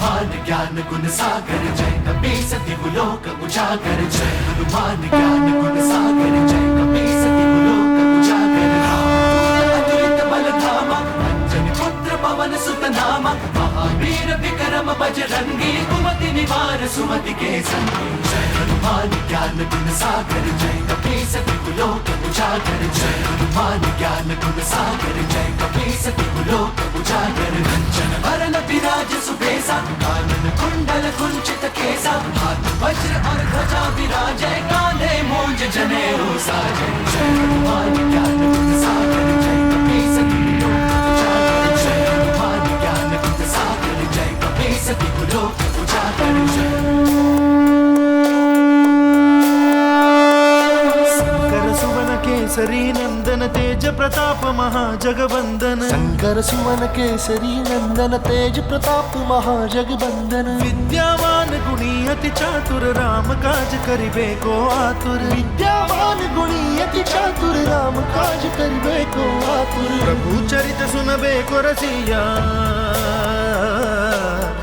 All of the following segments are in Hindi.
हनुमान ज्ञान गुण सागर जय कपीस तिहु लोक उजागर जय हनुमान ज्ञान गुण सागर जय कपीस तिहु लोक उजागर अतुलित बल धामा अंजनी पुत्र पवन सुत नामा महावीर विक्रम बजरंगी कुमति निवार सुमति के संगी जय हनुमान ज्ञान गुण सागर जय कपीस तिहु लोक उजागर जय हनुमान ज्ञान गुण सागर जय कपीस तिहु लोक उजागर कंचन वरन विराज सुबेसा कानन कुंडल कुंचित केसा हाथ वज्र और ध्वजा विराजै कांधे मूंज जनेऊ साजै जय हनुमान ज्ञान गुण सागर जय कपीस तिहु लोक उजागर जय हनुमान ज्ञान गुण सागर जय कपीस तिहु लोक उजागर जय केसरी नंदन तेज प्रताप महाजगवंदन शंकर सुमन केसरी नंदन तेज प्रताप महाजगवंदन विद्यावान गुणी अति चातुर राम काज करिबे को आतुर विद्यावान गुणी अति चातुर राम काज करिबे को आतुर प्रभु चरित सुनबे को रसिया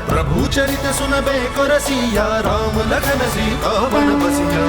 प्रभु चरित सुनबे को रसिया राम लखन सीता वन बसिया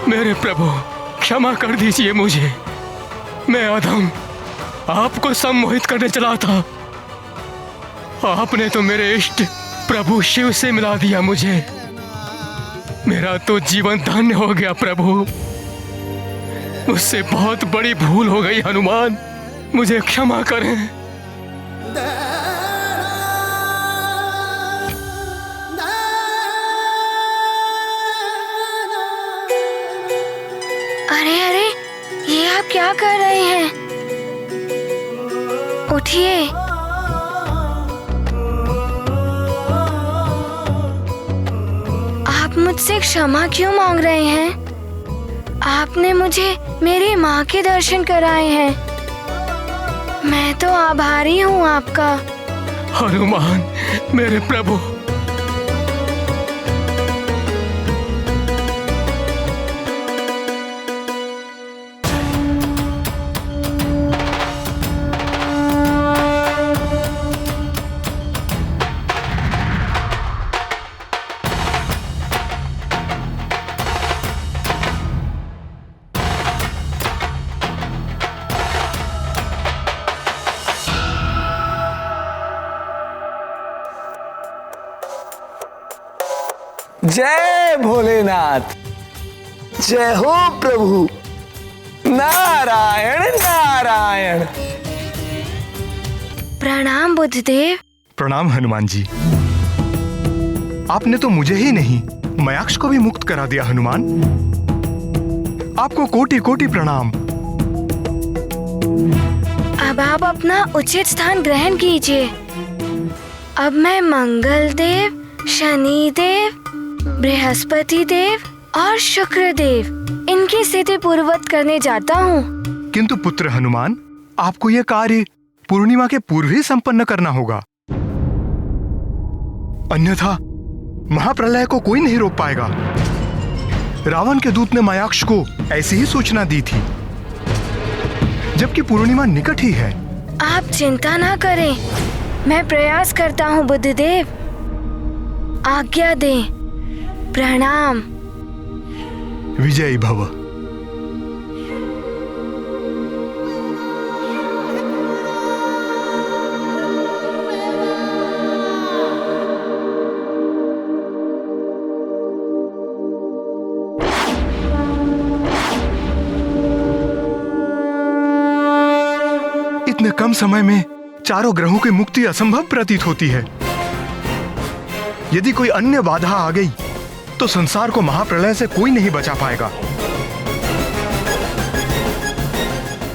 मेरे प्रभु क्षमा कर दीजिए मुझे। मैं अधम आपको सम्मोहित करने चला था। आपने तो मेरे इष्ट प्रभु शिव से मिला दिया मुझे। मेरा तो जीवन धन्य हो गया प्रभु। मुझसे बहुत बड़ी भूल हो गई हनुमान, मुझे क्षमा करें। अरे अरे, ये आप क्या कर रहे हैं? उठिए। आप मुझसे क्षमा क्यों मांग रहे हैं? आपने मुझे मेरी माँ के दर्शन कराए हैं। मैं तो आभारी हूँ आपका। हनुमान मेरे प्रभु, जय भोलेनाथ। जय हो प्रभु। नारायण नारायण। प्रणाम बुद्धदेव। प्रणाम हनुमान जी। आपने तो मुझे ही नहीं मयाक्ष को भी मुक्त करा दिया हनुमान। आपको कोटि कोटि प्रणाम। अब आप अपना उचित स्थान ग्रहण कीजिए। अब मैं मंगल देव, शनि देव, बृहस्पति देव और शुक्र देव इनकी स्थिति पूर्ववत करने जाता हूँ। किंतु पुत्र हनुमान, आपको यह कार्य पूर्णिमा के पूर्व ही संपन्न करना होगा, अन्यथा महाप्रलय को कोई नहीं रोक पाएगा। रावण के दूत ने मयाक्ष को ऐसी ही सूचना दी थी, जबकि पूर्णिमा निकट ही है। आप चिंता ना करें, मैं प्रयास करता हूँ बुद्धदेव। आज्ञा दें। प्रणाम। विजयी भव। इतने कम समय में चारों ग्रहों की मुक्ति असंभव प्रतीत होती है। यदि कोई अन्य बाधा आ गई तो संसार को महाप्रलय से कोई नहीं बचा पाएगा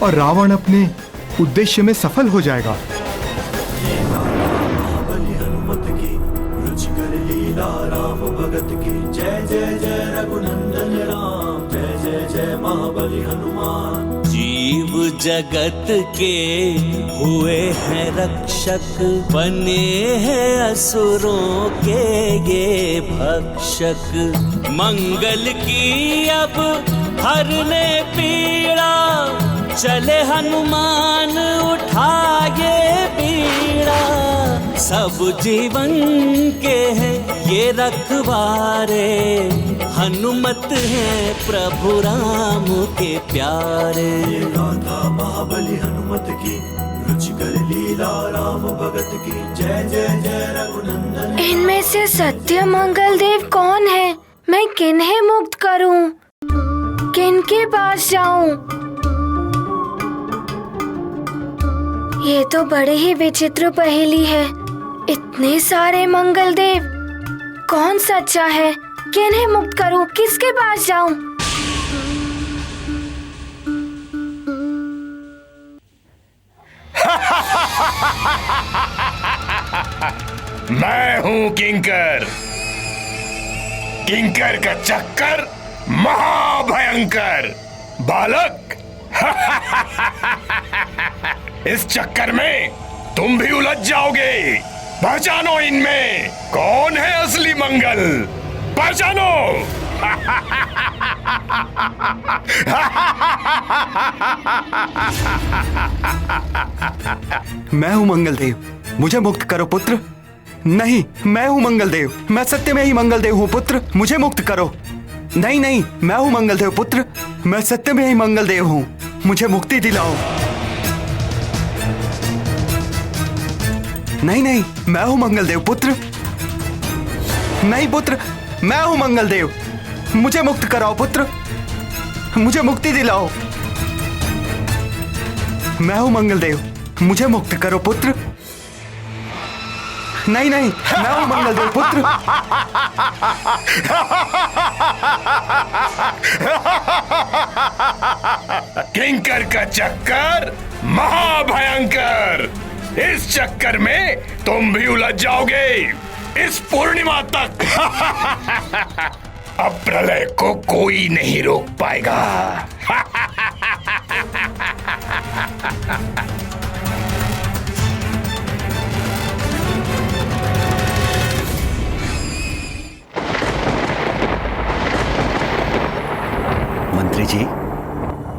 और रावण अपने उद्देश्य में सफल हो जाएगा। हनुमत की रुचिकर लीला राम भगत की जय जय जय रघुनंदन राम। जय जय जय महाबली हनुमान। जीव जगत के हुए हैं रक्षक, बने हैं असुरों के ये भक्षक। मंगल की अब हरने पीड़ा, चले हनुमान उठाए बीड़ा। सब जीवन के हैं ये रखवारे, हनुमत है प्रभु राम के प्यारे। ये गाथा महाबली हनुमत की, रुचिकर लीला राम भगत की। जय जय जय रघुनंदन। इनमें से सत्य मंगल देव कौन है? मैं किन्हें मुक्त करूं? किनके पास जाऊं? ये तो बड़ी ही विचित्र पहेली है। इतने सारे मंगल देव, कौन सच्चा है? किन्हें मुक्त करूं? किसके पास जाऊं? मैं हूं किंकर। किंकर का चक्कर महाभयंकर। बालक इस चक्कर में तुम भी उलझ जाओगे। पहचानो इनमें कौन है असली मंगल, पहचानो। मैं हूं मंगलदेव, मुझे मुक्त करो पुत्र। नहीं, मैं हूं मंगलदेव, मैं सत्य में ही मंगलदेव हूं पुत्र, मुझे मुक्त करो। नहीं नहीं, मैं हूं मंगलदेव पुत्र, मैं सत्य में ही मंगलदेव हूं, मुझे मुक्ति दिलाओ। नहीं नहीं, मैं हूं मंगलदेव पुत्र। नहीं पुत्र, मैं हूं मंगलदेव, मुझे मुक्त कराओ पुत्र, मुझे मुक्ति दिलाओ। मैं हूं मंगलदेव, मुझे मुक्त करो पुत्र। नहीं नहीं, मैं हूं मंगलदेव पुत्र। किंकर का चक्कर महाभयंकर। इस चक्कर में तुम भी उलझ जाओगे इस पूर्णिमा तक। अब प्रलय को कोई नहीं रोक पाएगा। मंत्री जी,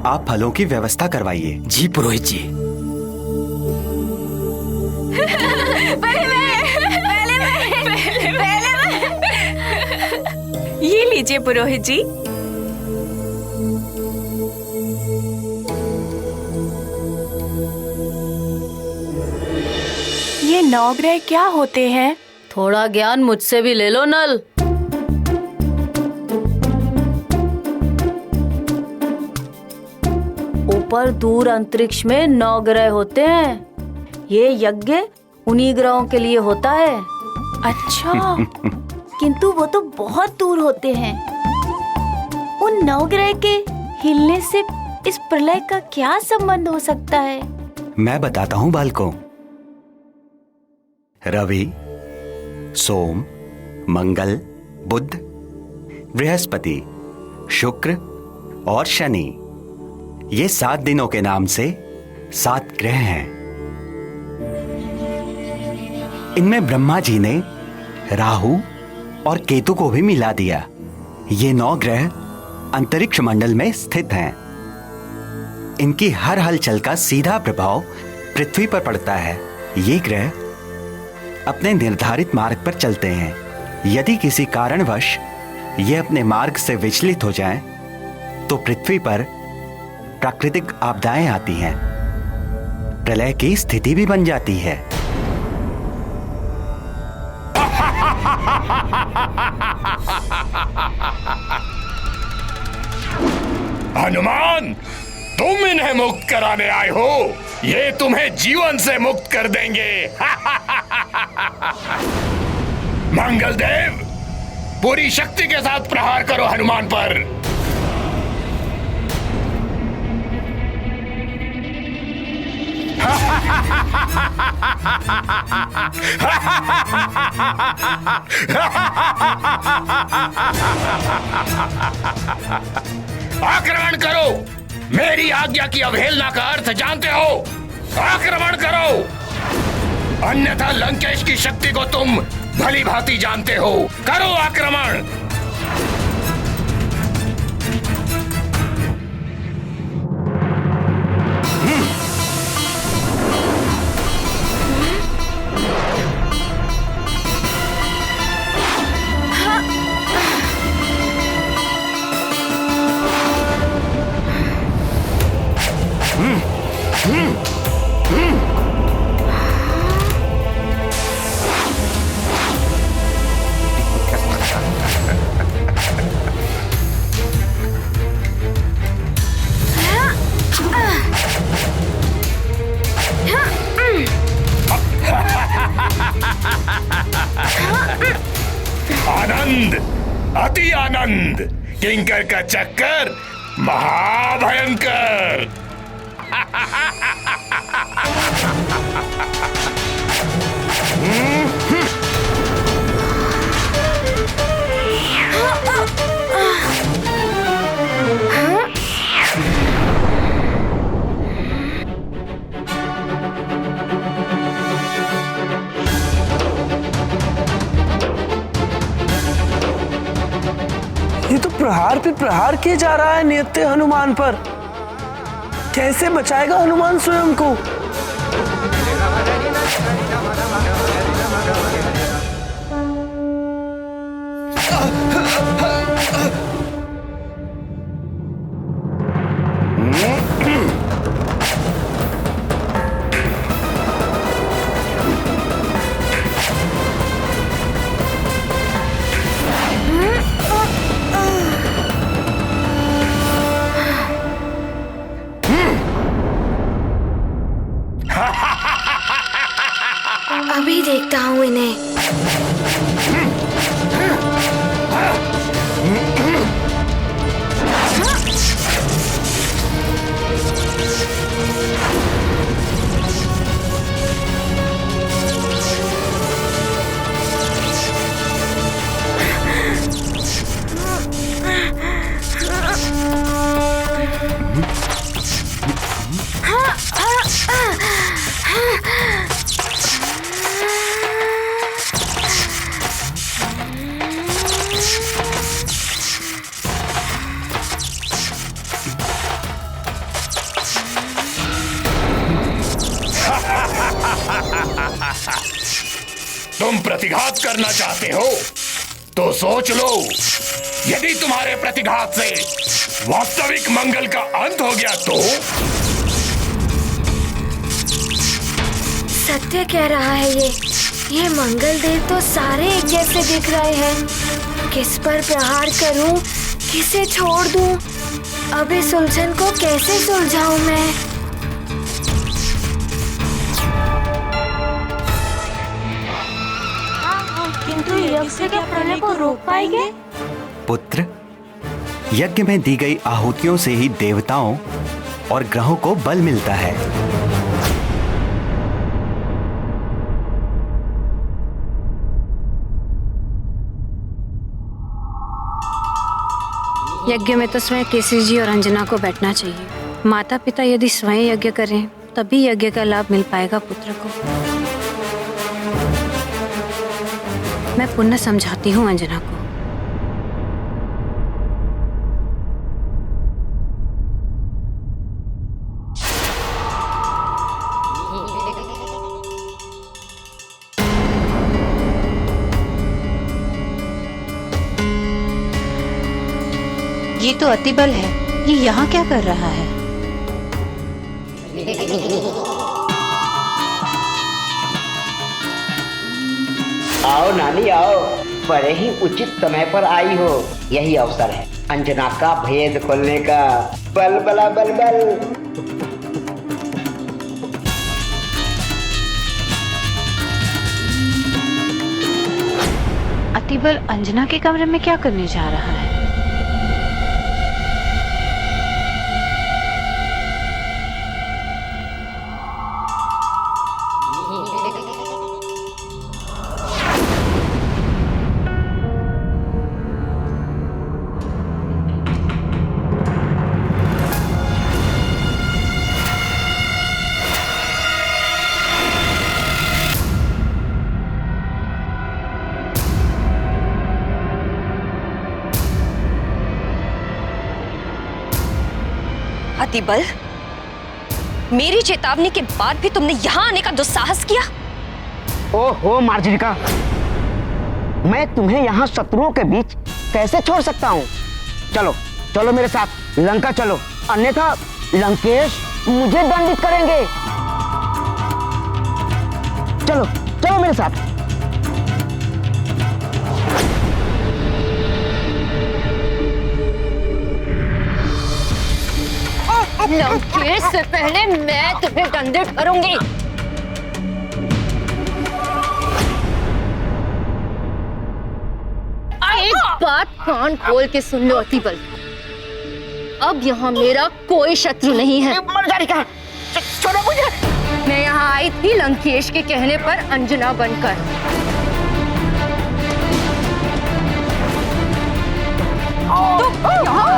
आप फलों की व्यवस्था करवाइए। जी पुरोहित जी। ये लीजिए पुरोहित जी। ये नवग्रह क्या होते हैं? थोड़ा ज्ञान मुझसे भी ले लो नल। ऊपर दूर अंतरिक्ष में 9 ग्रह होते हैं। ये यज्ञ उन्हीं ग्रहों के लिए होता है। अच्छा, किंतु वो तो बहुत दूर होते हैं। उन 9 ग्रह के हिलने से इस प्रलय का क्या संबंध हो सकता है? मैं बताता हूँ बालकों। रवि, सोम, मंगल, बुध, बृहस्पति, शुक्र और शनि, ये 7 दिनों के नाम से 7 ग्रह हैं। इनमें ब्रह्मा जी ने राहु और केतु को भी मिला दिया। ये 9 ग्रह अंतरिक्ष मंडल में स्थित हैं। इनकी हर हलचल का सीधा प्रभाव पृथ्वी पर पड़ता है। ये ग्रह अपने निर्धारित मार्ग पर चलते हैं। यदि किसी कारणवश ये अपने मार्ग से विचलित हो जाएं, तो पृथ्वी पर प्राकृतिक आपदाएं आती हैं, प्रलय की स्थिति भी बन जाती है। हनुमान, तुम इन्हें मुक्त कराने आए हो, ये तुम्हें जीवन से मुक्त कर देंगे। मंगलदेव, पूरी शक्ति के साथ प्रहार करो हनुमान पर। आक्रमण करो। मेरी आज्ञा की अवहेलना का अर्थ जानते हो? आक्रमण करो, अन्यथा लंकेश की शक्ति को तुम भली भांति जानते हो। करो आक्रमण। आनंद, अति आनंद। किंकर का चक्कर महाभयंकर। ये तो प्रहार पे प्रहार किए जा रहा है नित्य हनुमान पर। कैसे बचाएगा हनुमान स्वयं को? अभी देखता हूँ इन्हें। तुम प्रतिघात करना चाहते हो तो सोच लो, यदि तुम्हारे प्रतिघात से वास्तविक मंगल का अंत हो गया तो? सत्य कह रहा है ये मंगल देव तो सारे एक जैसे दिख रहे हैं। किस पर प्रहार करूं, किसे छोड़ दूं? अब इस उलझन को कैसे सुलझाऊं मैं? किंतु यज्ञ के प्रलय को रोक पाएंगे? पुत्र, यज्ञ में दी गई आहुतियों से ही देवताओं और ग्रहों को बल मिलता है। यज्ञ में तो स्वयं केसरी जी और अंजना को बैठना चाहिए। माता पिता यदि स्वयं यज्ञ करें तभी यज्ञ का लाभ मिल पाएगा पुत्र को। मैं पुनः समझाती हूँ अंजना को। ये तो अतिबल है, ये यहाँ क्या कर रहा है? आओ नानी आओ, बड़े ही उचित समय पर आई हो। यही अवसर है अंजना का भेद खोलने का। बल बला बल बल। अतिबल अंजना के कमरे में क्या करने जा रहा है? अतिबल, मेरी चेतावनी के बाद भी तुमने यहाँ आने का दुस्साहस किया। ओहो मार्जरिका, मैं तुम्हें यहाँ शत्रुओं के बीच कैसे छोड़ सकता हूँ? चलो चलो मेरे साथ लंका चलो, अन्यथा लंकेश मुझे दंडित करेंगे। चलो चलो मेरे साथ। लंकेश से पहले मैं तुम्हें दंडित करूंगी। एक बात कान खोल के सुन लो अतिबल, अब यहाँ मेरा कोई शत्रु नहीं है। छोड़ो मुझे। मैं यहाँ आई थी लंकेश के कहने पर अंजना बनकर। तो यहाँ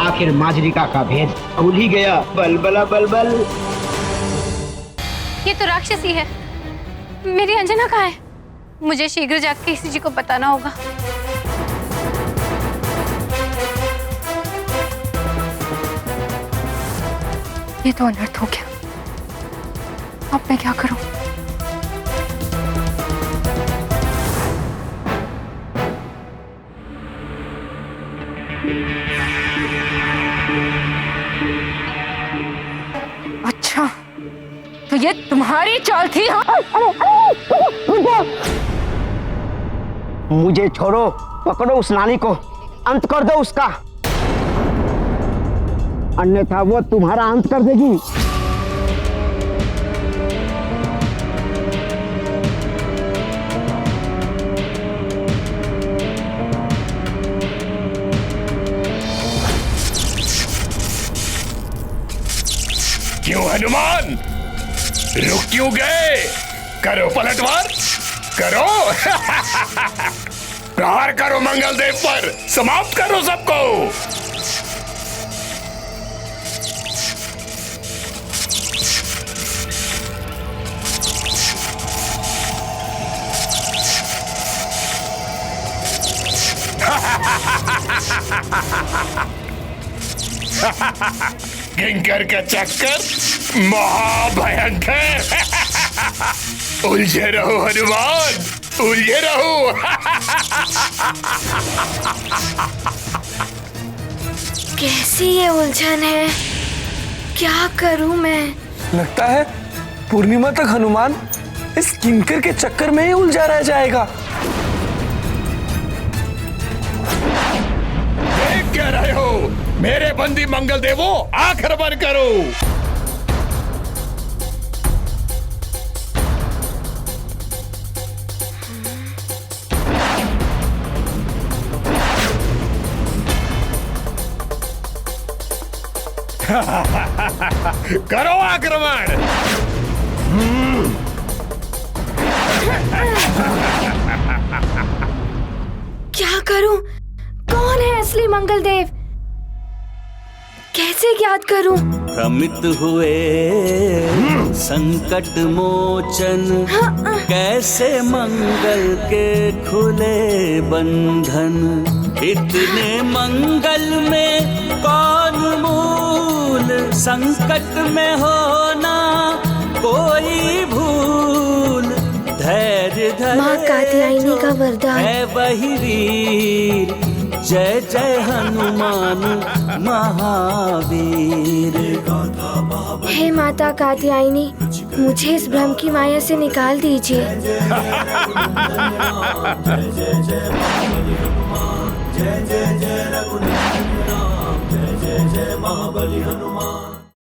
आखिर माजरिका का भेद भूल ही गया। बलबला बलबल। ये तो राक्षसी है। मेरी अंजना कहाँ है? मुझे शीघ्र जाकर किसी जी को बताना होगा। ये तो अनर्थ हो गया। अब मैं क्या करूं? अच्छा, तो ये तुम्हारी चाल थी? मुझे छोड़ो, पकड़ो उस नानी को, अंत कर दो उसका, अन्यथा वो तुम्हारा अंत कर देगी। क्यों हनुमान, रुक क्यों गए? करो पलटवार, करो। प्रहार करो मंगलदेव पर, समाप्त करो सबको। किंकर का चक्कर महाभयंकर। उलझे रहो हनुमान, उलझे रहो। कैसी ये उलझन है? क्या करूं मैं? लगता है पूर्णिमा तक हनुमान इस किंकर के चक्कर में ही उलझा रह जाएगा। देख क्या रहे हो? मेरे बंदी मंगल देवो, आखिर बंद करो। करो आक्रमण। क्या करूं? कौन है असली मंगलदेव? कैसे याद करूं? भ्रमित हुए संकट मोचन, कैसे मंगल के खुले बंधन। इतने मंगल में कौन मूल, संकट में होना कोई भूल। धैर्य धरे माँ कात्यायनी का वरदान है वही वीर, जय जय हनुमान महावीर। हे माता कात्यायनी, मुझे इस भ्रम की माया से निकाल दीजिए। जय जय जय रघुनाथ राम, जय जय जय महाबली हनुमान।